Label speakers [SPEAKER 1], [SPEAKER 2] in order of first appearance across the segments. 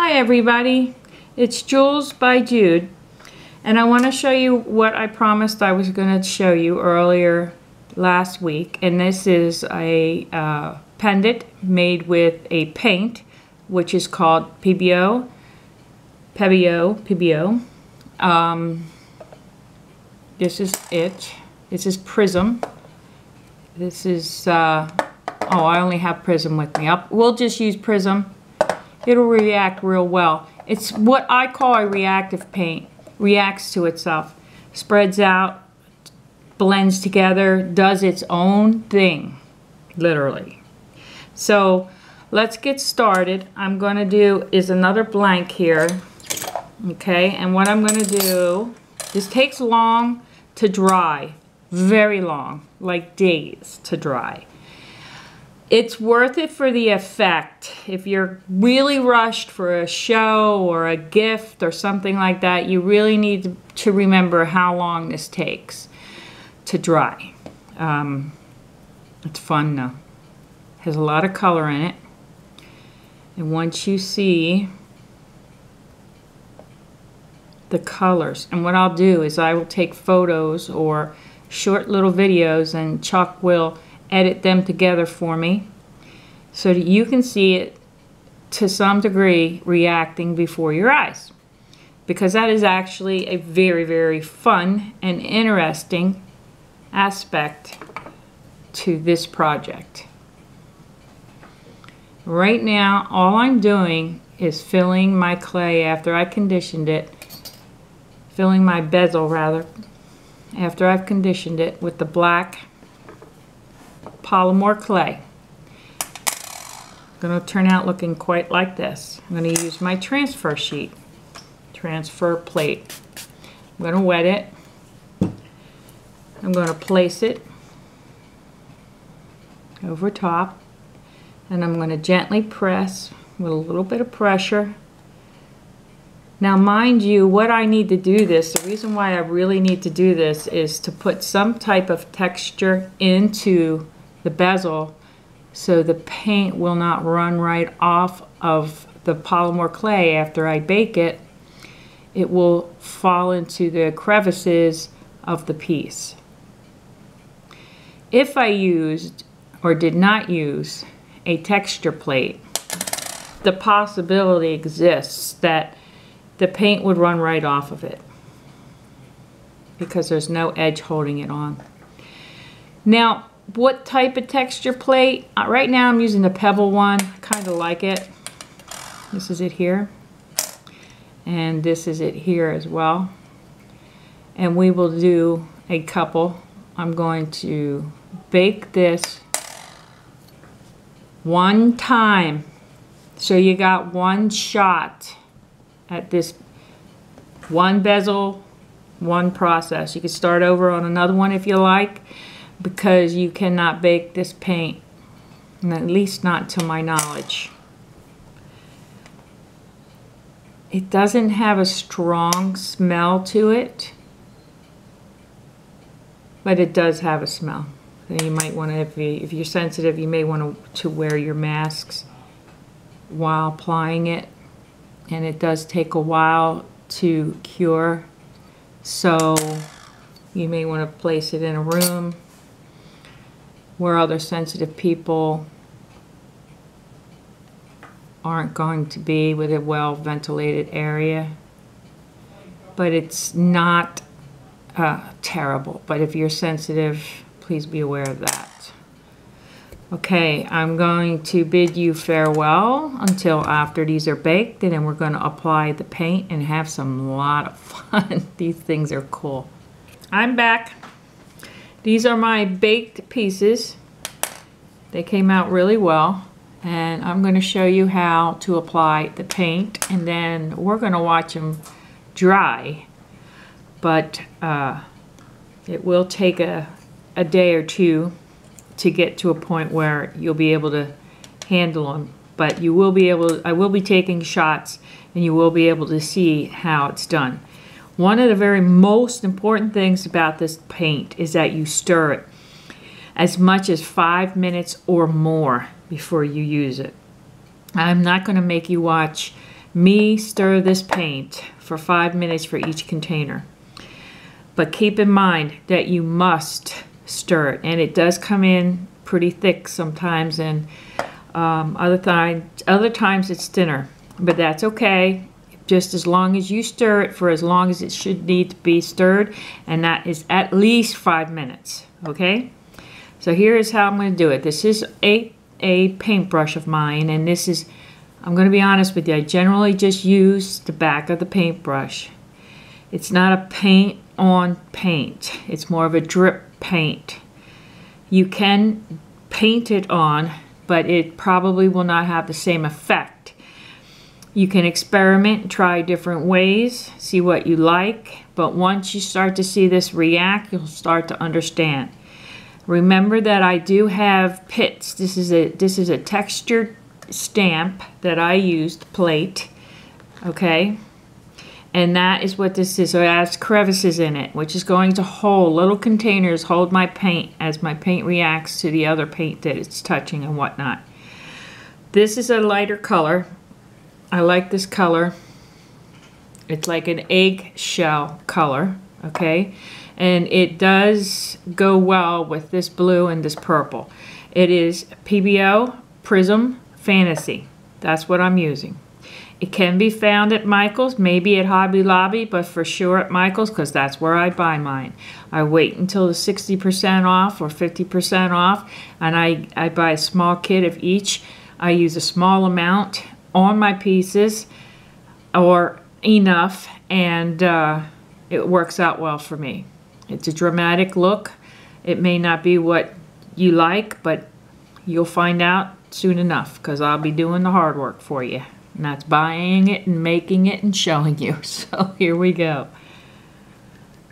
[SPEAKER 1] Hi everybody, it's Jules by Jude, and I want to show you what I promised I was going to show you earlier last week. And this is a pendant made with a paint which is called Pebeo. This is it. This is Prism. This is oh, I only have Prism with me. We'll just use Prism. It'll react real well. It's what I call a reactive paint. Reacts to itself, spreads out, blends together, does its own thing, literally. So let's get started. I'm going to do is another blank here, okay? And what I'm going to do, this takes long to dry, very long, like days to dry. It's worth it for the effect. If you're really rushed for a show or a gift or something like that, you really need to remember how long this takes to dry. It's fun though. Has a lot of color in it. And once you see the colors, and what I'll do is I will take photos or short little videos, and Chuck will edit them together for me so that you can see it to some degree reacting before your eyes, because that is actually a very, very fun and interesting aspect to this project. Right now all I'm doing is filling my clay after I conditioned it, filling my bezel rather, after I've conditioned it with the black Polymer clay. Going to turn out looking quite like this. I'm going to use my transfer sheet, transfer plate. I'm going to wet it. I'm going to place it over top, and I'm going to gently press with a little bit of pressure. Now mind you, what I need to do this, the reason why I really need to do this is to put some type of texture into the bezel so the paint will not run right off of the Polymer clay after I bake it. It will fall into the crevices of the piece. If I used or did not use a texture plate, the possibility exists that the paint would run right off of it because there's no edge holding it on. Now, what type of texture plate? Right now I'm using the Pebble one. I kind of like it. This is it here. And this is it here as well. And we will do a couple. I'm going to bake this one time. So you got one shot at this one bezel, one process. You can start over on another one if you like, because you cannot bake this paint, at least not to my knowledge. It doesn't have a strong smell to it, but it does have a smell. So you might want to, if you're sensitive, you may want to wear your masks while applying it. And it does take a while to cure, so you may want to place it in a room where other sensitive people aren't going to be, with a well ventilated area. But it's not terrible, but if you're sensitive, please be aware of that. Okay, I'm going to bid you farewell until after these are baked, and then we're going to apply the paint and have some lot of fun. These things are cool. I'm back. These are my baked pieces. They came out really well, and I'm going to show you how to apply the paint, and then we're going to watch them dry. But it will take a day or two to get to a point where you'll be able to handle them. But you will be able to, I will be taking shots, and you will be able to see how it's done. One of the very most important things about this paint is that you stir it as much as 5 minutes or more before you use it. I'm not going to make you watch me stir this paint for 5 minutes for each container. But keep in mind that you must stir it, and it does come in pretty thick sometimes, and other times it's thinner, but that's okay. Just as long as you stir it for as long as it should need to be stirred, and that is at least 5 minutes, okay? So here is how I'm going to do it. This is a paintbrush of mine, and this is, I'm going to be honest with you, I generally just use the back of the paintbrush. It's not a paint on paint. It's more of a drip paint. You can paint it on, but it probably will not have the same effect. You can experiment and try different ways, see what you like, but once you start to see this react, you'll start to understand. Remember that I do have pits. This is a textured stamp that I used, plate, okay? And that is what this is. So it has crevices in it, which is going to hold, little containers hold my paint as my paint reacts to the other paint that it's touching and whatnot. This is a lighter color. I like this color. It's like an eggshell color, okay? And it does go well with this blue and this purple. It is Pebeo Prism Fantasy. That's what I'm using. It can be found at Michael's, maybe at Hobby Lobby, but for sure at Michael's, because that's where I buy mine. I wait until the 60% off or 50% off, and I buy a small kit of each. I use a small amount on my pieces, or enough, and it works out well for me. It's a dramatic look. It may not be what you like, but you'll find out soon enough, because I'll be doing the hard work for you. And that's buying it and making it and showing you. So here we go.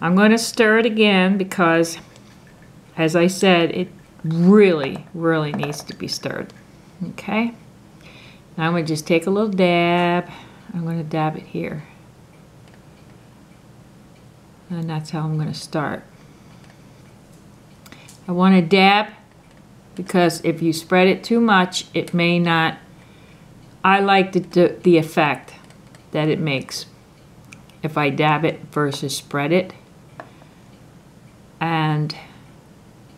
[SPEAKER 1] I'm going to stir it again because, as I said, it really, really needs to be stirred. Okay? Now I'm going to just take a little dab. I'm going to dab it here. And that's how I'm going to start. I want to dab because if you spread it too much, it may not. I like the effect that it makes if I dab it versus spread it. And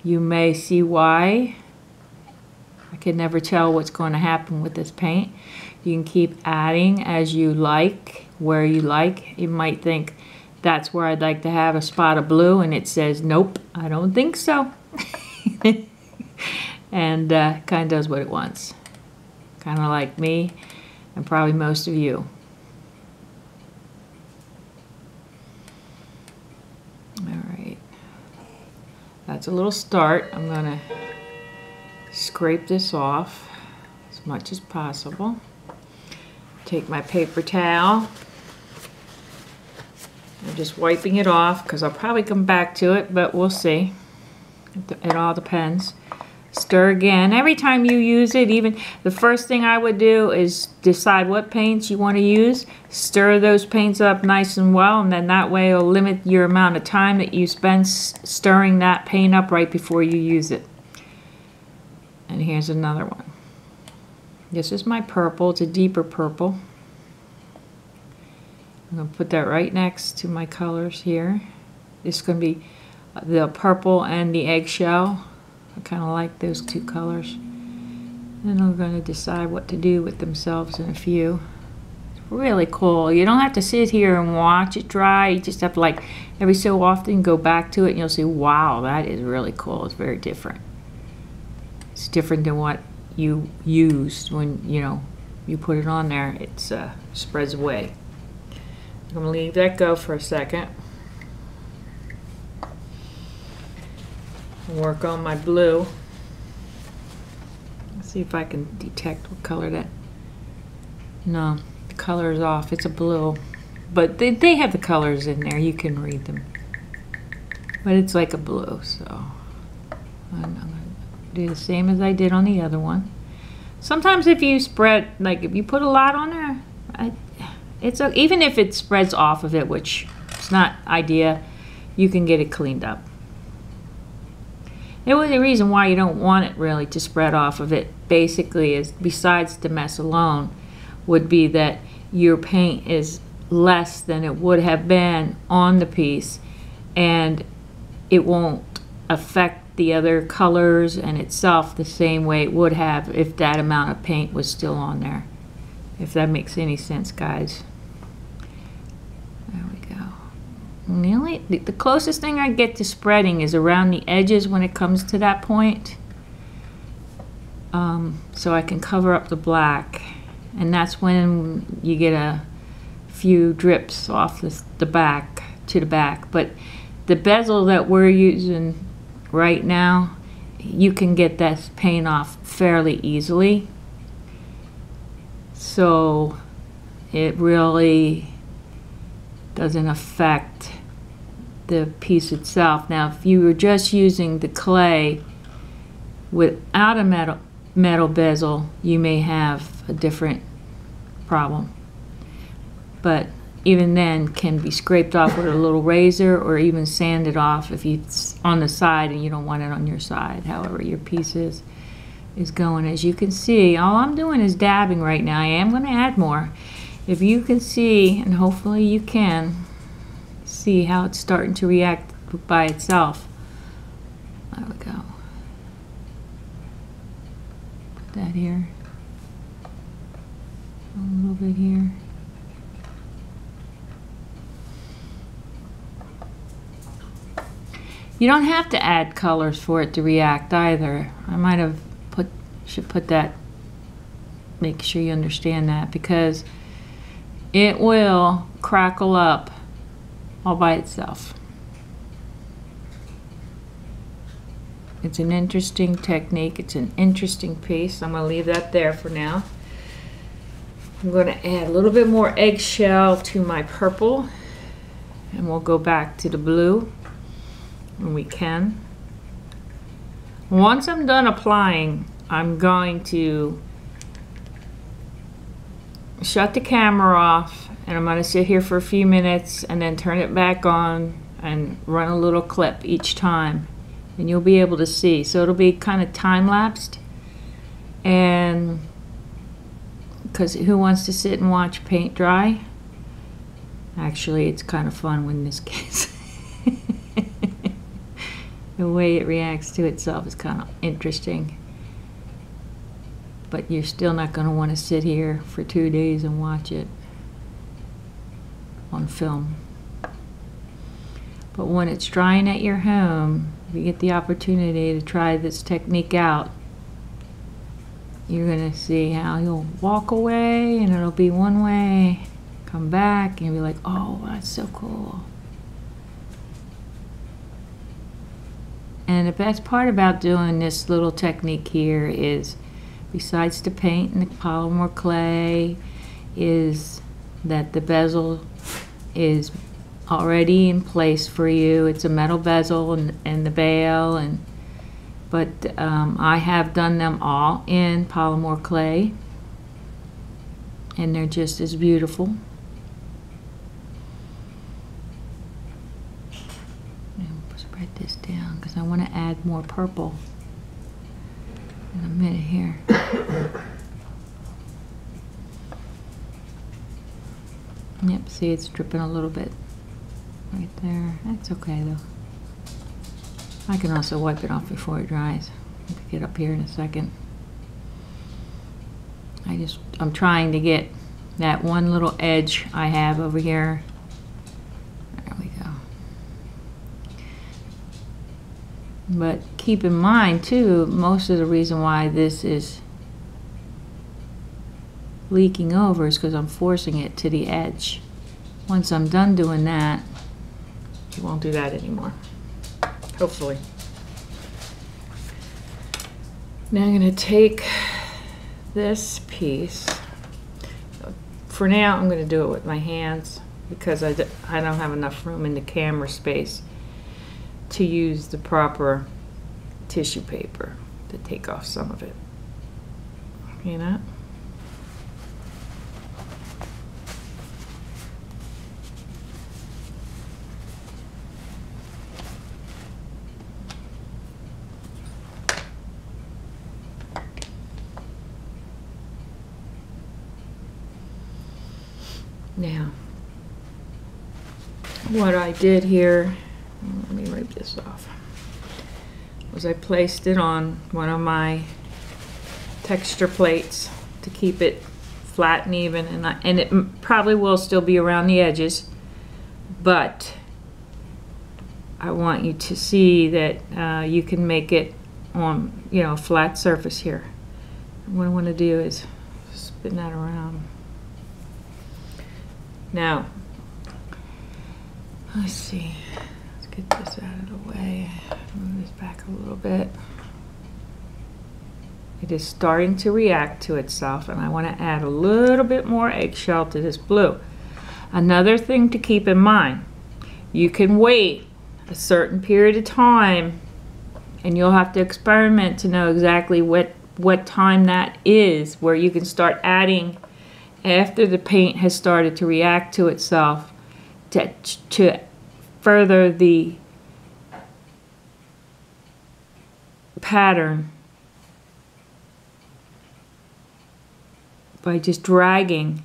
[SPEAKER 1] you may see why. I can never tell what's going to happen with this paint. You can keep adding as you like, where you like. You might think that's where I'd like to have a spot of blue, and it says, nope, I don't think so. And kind of does what it wants. Kind of like me, and probably most of you. All right. That's a little start. I'm going to scrape this off as much as possible. Take my paper towel. I'm just wiping it off because I'll probably come back to it, but we'll see. It all depends. Stir again. Every time you use it, even the first thing I would do is decide what paints you want to use. Stir those paints up nice and well, and then that way it'll limit your amount of time that you spend stirring that paint up right before you use it. And here's another one. This is my purple. It's a deeper purple. I'm going to put that right next to my colors here. This is going to be the purple and the eggshell. I kind of like those two colors. Then I'm going to decide what to do with themselves in a few. It's really cool. You don't have to sit here and watch it dry. You just have to, like, every so often go back to it and you'll see, wow, that is really cool. It's very different. It's different than what you used when, you know, you put it on there. It spreads away. I'm going to leave that go for a second. Work on my blue. Let's see if I can detect what color that. No, the color is off. It's a blue, but they have the colors in there. You can read them, but it's like a blue. So I'm gonna do the same as I did on the other one. Sometimes if you spread, like if you put a lot on there, even if it spreads off of it, which is not ideal, you can get it cleaned up. The only reason why you don't want it really to spread off of it basically is, besides the mess alone, would be that your paint is less than it would have been on the piece, and it won't affect the other colors and itself the same way it would have if that amount of paint was still on there. If that makes any sense, guys. There we go. And the closest thing I get to spreading is around the edges when it comes to that point. So I can cover up the black, and that's when you get a few drips off the back to the back. But the bezel that we're using right now, you can get that paint off fairly easily, so it really doesn't affect the piece itself. Now if you were just using the clay without a metal bezel, you may have a different problem, but even then can be scraped off with a little razor or even sanded off if it's on the side and you don't want it on your side, however your piece is going. As you can see, all I'm doing is dabbing right now. I am going to add more. If you can see, and hopefully you can see how it's starting to react by itself. There we go. Put that here. A little bit here. You don't have to add colors for it to react either. I might have should put that, make sure you understand that, because it will crackle up all by itself. It's an interesting technique. It's an interesting piece. I'm going to leave that there for now. I'm going to add a little bit more eggshell to my purple, and we'll go back to the blue when we can. Once I'm done applying, I'm going to shut the camera off, and I'm going to sit here for a few minutes and then turn it back on and run a little clip each time, and you'll be able to see. So it'll be kind of time-lapsed, and because who wants to sit and watch paint dry? Actually, it's kind of fun in this case. The way it reacts to itself is kind of interesting. But you're still not going to want to sit here for 2 days and watch it on film. But when it's drying at your home, if you get the opportunity to try this technique out, you're going to see how you'll walk away and it'll be one way, come back and you'll be like, oh, that's so cool. And the best part about doing this little technique here is, besides the paint and the polymer clay, is that the bezel is already in place for you. It's a metal bezel and the bail, but I have done them all in polymer clay, and they're just as beautiful. Spread this down because I want to add more purple in a minute here. Yep, see, it's dripping a little bit right there. That's okay though. I can also wipe it off before it dries. I'll get up here in a second. I'm trying to get that one little edge I have over here. There we go. But keep in mind too, most of the reason why this is leaking over is because I'm forcing it to the edge. Once I'm done doing that, it won't do that anymore. Hopefully. Now I'm going to take this piece. For now, I'm going to do it with my hands because I don't have enough room in the camera space to use the proper tissue paper to take off some of it. You know? Now, what I did here, let me wipe this off, was I placed it on one of my texture plates to keep it flat and even, and it probably will still be around the edges, but I want you to see that you can make it on, you know, a flat surface here. What I want to do is spin that around. Now, let's see. Let's get this out of the way. Move this back a little bit. It is starting to react to itself, and I want to add a little bit more eggshell to this blue. Another thing to keep in mind, you can wait a certain period of time, and you'll have to experiment to know exactly what time that is, where you can start adding after the paint has started to react to itself to further the pattern by just dragging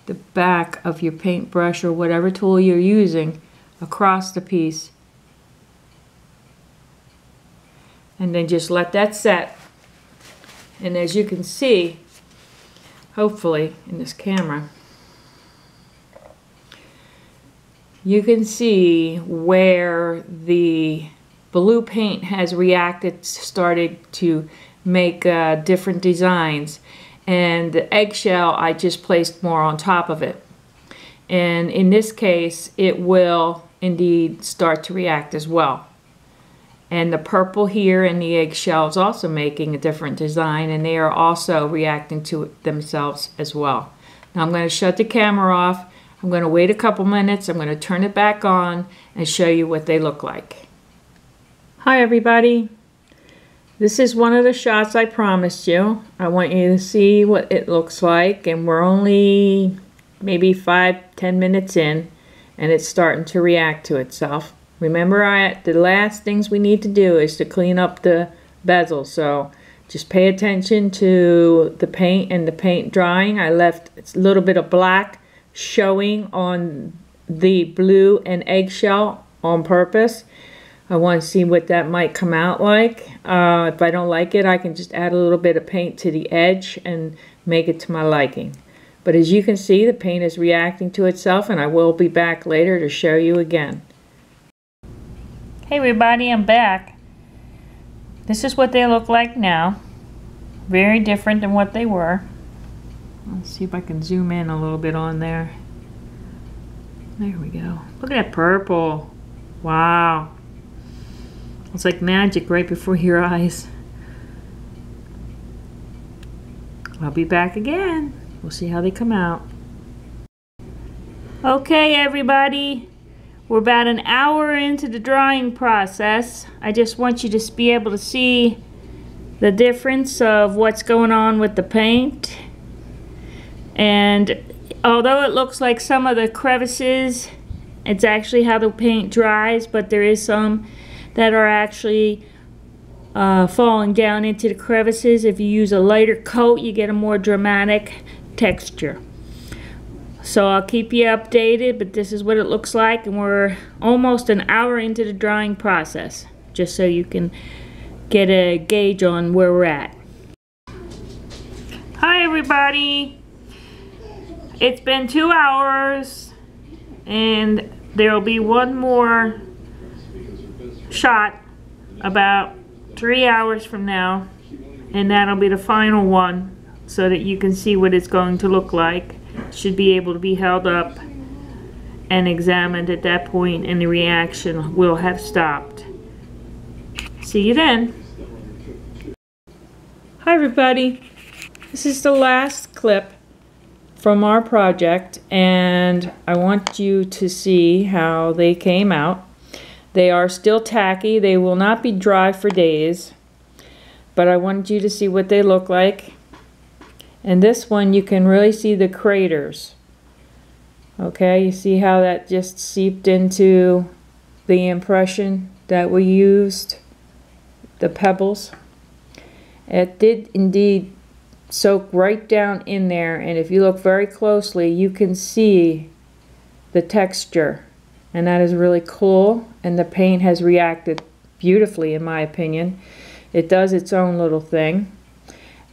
[SPEAKER 1] the back of your paintbrush or whatever tool you're using across the piece, and then just let that set. And as you can see, hopefully in this camera, you can see where the blue paint has reacted, started to make different designs, and the eggshell I just placed more on top of it. And in this case, it will indeed start to react as well. And the purple here and the eggshell is also making a different design, and they are also reacting to it themselves as well. Now I'm going to shut the camera off. I'm going to wait a couple minutes. I'm going to turn it back on and show you what they look like. Hi everybody. This is one of the shots I promised you. I want you to see what it looks like, and we're only maybe 5-10 minutes in, and it's starting to react to itself. Remember, the last things we need to do is to clean up the bezel, so just pay attention to the paint and the paint drying. I left a little bit of black showing on the blue and eggshell on purpose. I want to see what that might come out like. If I don't like it, I can just add a little bit of paint to the edge and make it to my liking. But as you can see, the paint is reacting to itself, and I will be back later to show you again. Hey everybody, I'm back. This is what they look like now. Very different than what they were. Let's see if I can zoom in a little bit on there. There we go. Look at that purple. Wow. It's like magic right before your eyes. I'll be back again. We'll see how they come out. Okay everybody. We're about an hour into the drying process. I just want you to be able to see the difference of what's going on with the paint. And although it looks like some of the crevices, it's actually how the paint dries, but there is some that are actually falling down into the crevices. If you use a lighter coat, you get a more dramatic texture. So I'll keep you updated, but this is what it looks like, and we're almost an hour into the drying process, just so you can get a gauge on where we're at. Hi everybody! It's been 2 hours, and there will be one more shot about 3 hours from now, and that'll be the final one, so that you can see what it's going to look like. Should be able to be held up and examined at that point, and the reaction will have stopped. See you then. Hi everybody. This is the last clip from our project, and I want you to see how they came out. They are still tacky. They will not be dry for days, but I wanted you to see what they look like. And this one, you can really see the craters. Okay, you see how that just seeped into the impression that we used, the pebbles. It did indeed soak right down in there, and if you look very closely you can see the texture, and that is really cool, and the paint has reacted beautifully in my opinion. It does its own little thing.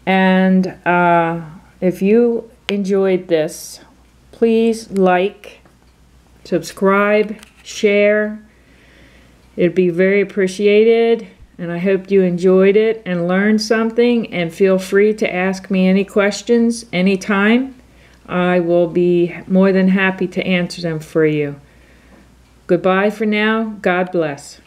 [SPEAKER 1] And if you enjoyed this, please like, subscribe, share. It'd be very appreciated, and I hope you enjoyed it and learned something, and feel free to ask me any questions anytime. I will be more than happy to answer them for you. Goodbye for now. God bless.